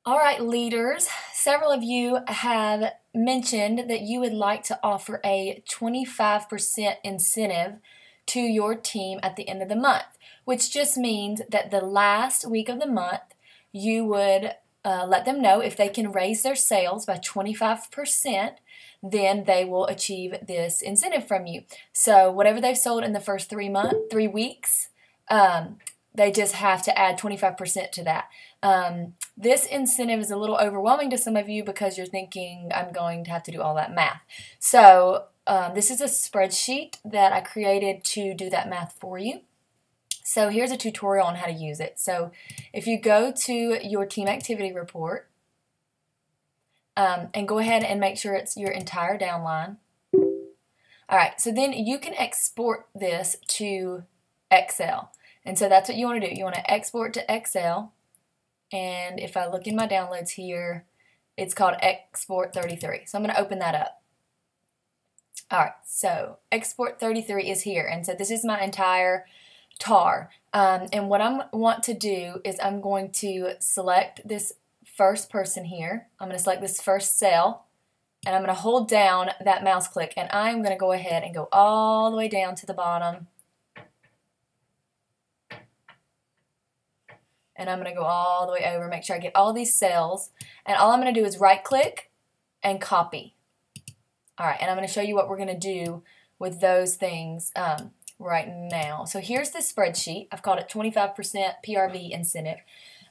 All right, leaders, several of you have mentioned that you would like to offer a 25% incentive to your team at the end of the month, which just means that the last week of the month you would let them know if they can raise their sales by 25%, then they will achieve this incentive from you. So whatever they've sold in the first 3 weeks, they just have to add 25% to that. This incentive is a little overwhelming to some of you because you're thinking, I'm going to have to do all that math. So this is a spreadsheet that I created to do that math for you. So here's a tutorial on how to use it. So if you go to your team activity report and go ahead and make sure it's your entire downline. All right, so then you can export this to Excel. And so that's what you want to do. You want to export to Excel. And if I look in my downloads here, it's called Export 33. So I'm going to open that up. All right, so Export 33 is here. And so this is my entire TAR. And what I want to do is I'm going to select this first person here. I'm going to select this first cell. And I'm going to hold down that mouse click. And I'm going to go ahead and go all the way down to the bottom. And I'm going to go all the way over, make sure I get all these cells. And all I'm going to do is right-click and copy. All right, and I'm going to show you what we're going to do with those things right now. So here's the spreadsheet. I've called it 25% PRV incentive.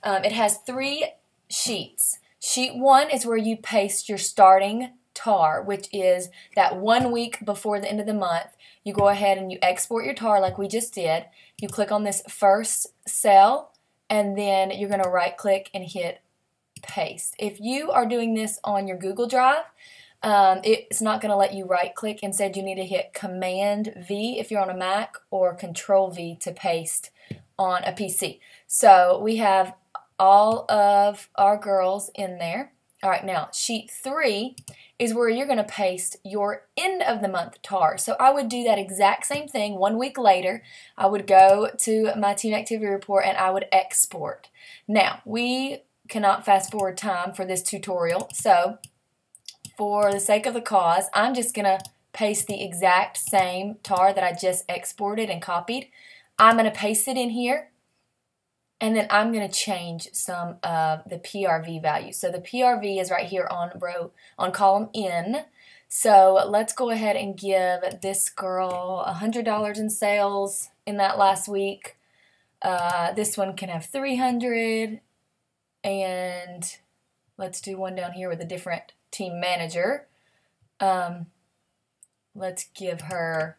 It has 3 sheets. Sheet 1 is where you paste your starting TAR, which is that 1 week before the end of the month. You go ahead and you export your TAR like we just did. You click on this first cell, and then you're going to right click and hit paste. If you are doing this on your Google Drive, it's not going to let you right click. Instead, you need to hit Command V if you're on a Mac or Control V to paste on a PC. So we have all of our girls in there. All right, now sheet 3 is where you're going to paste your end of the month TAR. So I would do that exact same thing 1 week later. I would go to my team activity report and I would export. Now, we cannot fast forward time for this tutorial. So for the sake of the cause, I'm just going to paste the exact same TAR that I just exported and copied. I'm going to paste it in here. And then I'm going to change some of the PRV value. So the PRV is right here on column N. So let's go ahead and give this girl $100 in sales in that last week. This one can have 300. And let's do one down here with a different team manager. Let's give her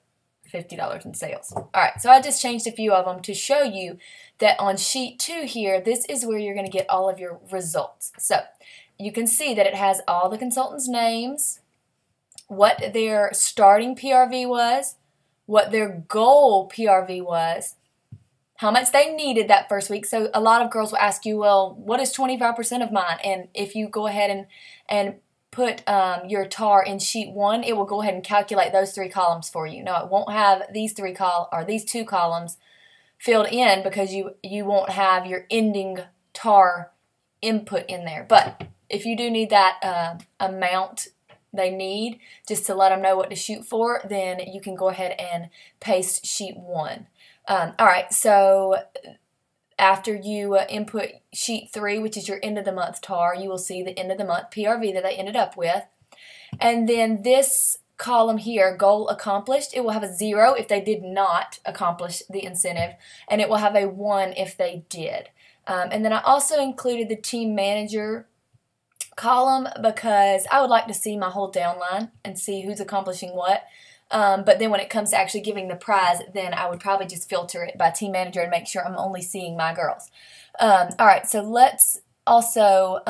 $50 in sales. All right, so I just changed a few of them to show you that on sheet 2 here, this is where you're going to get all of your results. So you can see that it has all the consultants' names, what their starting PRV was, what their goal PRV was, how much they needed that first week. So a lot of girls will ask you, well, what is 25% of mine? And if you go ahead and put your TAR in sheet 1, it will go ahead and calculate those 3 columns for you. No, it won't have these 2 columns filled in because you won't have your ending TAR input in there. But if you do need that amount they need just to let them know what to shoot for, then you can go ahead and paste sheet 1. All right, so after you input sheet 3, which is your end of the month TAR, you will see the end of the month PRV that they ended up with. And then this column here, goal accomplished, it will have a 0 if they did not accomplish the incentive, and it will have a 1 if they did. And then I also included the team manager column because I would like to see my whole downline and see who's accomplishing what. But then when it comes to actually giving the prize, then I would probably just filter it by team manager and make sure I'm only seeing my girls. All right, so let's also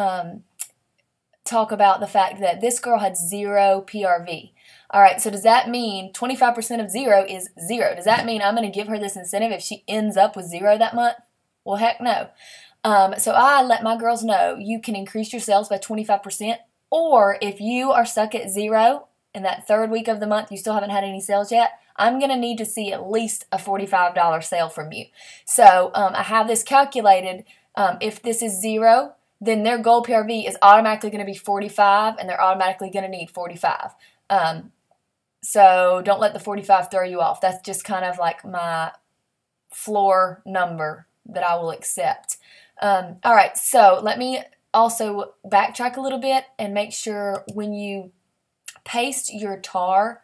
talk about the fact that this girl had 0 PRV. All right, so does that mean 25% of 0 is 0? Does that mean I'm going to give her this incentive if she ends up with 0 that month? Well, heck no. So I let my girls know you can increase your sales by 25%, or if you are stuck at 0 in that 3rd week of the month, you still haven't had any sales yet, I'm going to need to see at least a $45 sale from you. So I have this calculated. If this is 0, then their goal PRV is automatically going to be 45, and they're automatically going to need 45. So don't let the 45 throw you off. That's just kind of like my floor number that I will accept. All right, so let me also backtrack a little bit and make sure when you paste your tar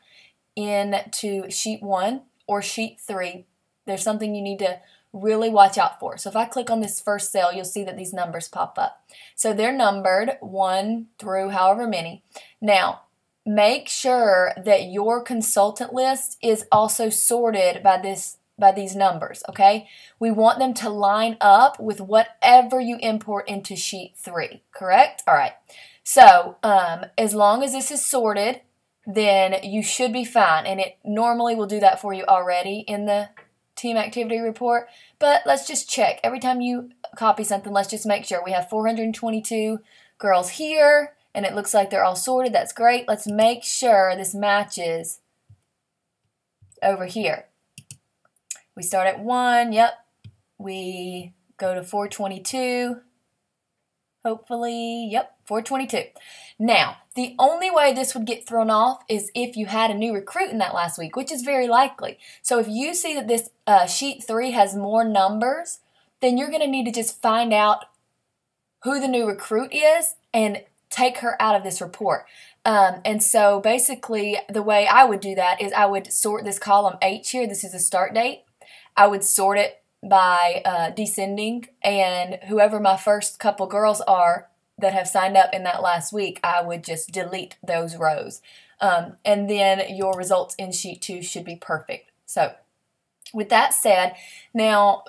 into sheet 1 or sheet 3, there's something you need to really watch out for. So if I click on this first cell, you'll see that these numbers pop up. So they're numbered 1 through however many. Now, make sure that your consultant list is also sorted by these numbers, okay? We want them to line up with whatever you import into sheet 3, correct? All right. So as long as this is sorted, then you should be fine, and it normally will do that for you already in the team activity report, but let's just check. Every time you copy something, let's just make sure. We have 422 girls here, and it looks like they're all sorted. That's great. Let's make sure this matches over here. We start at 1, yep. We go to 422, hopefully, yep, 422. Now, the only way this would get thrown off is if you had a new recruit in that last week, which is very likely. So if you see that this sheet 3 has more numbers, then you're going to need to just find out who the new recruit is and take her out of this report. And so basically the way I would do that is I would sort this column H here. This is the start date. I would sort it by descending, and whoever my first couple girls are that have signed up in that last week, I would just delete those rows. And then your results in sheet 2 should be perfect. So with that said, now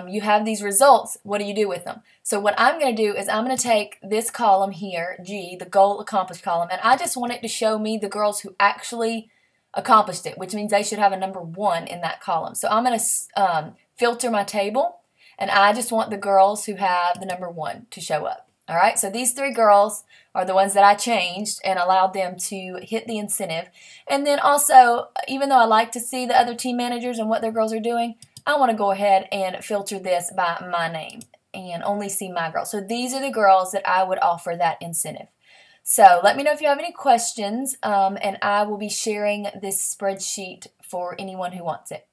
you have these results. What do you do with them? So what I'm going to do is I'm going to take this column here, G, the goal accomplished column, and I just want it to show me the girls who actually accomplished it, which means they should have a number 1 in that column. So I'm going to filter my table, and I just want the girls who have the number 1 to show up. All right, so these 3 girls are the ones that I changed and allowed them to hit the incentive. And then also, even though I like to see the other team managers and what their girls are doing, I want to go ahead and filter this by my name and only see my girls. So these are the girls that I would offer that incentive. So let me know if you have any questions, and I will be sharing this spreadsheet for anyone who wants it.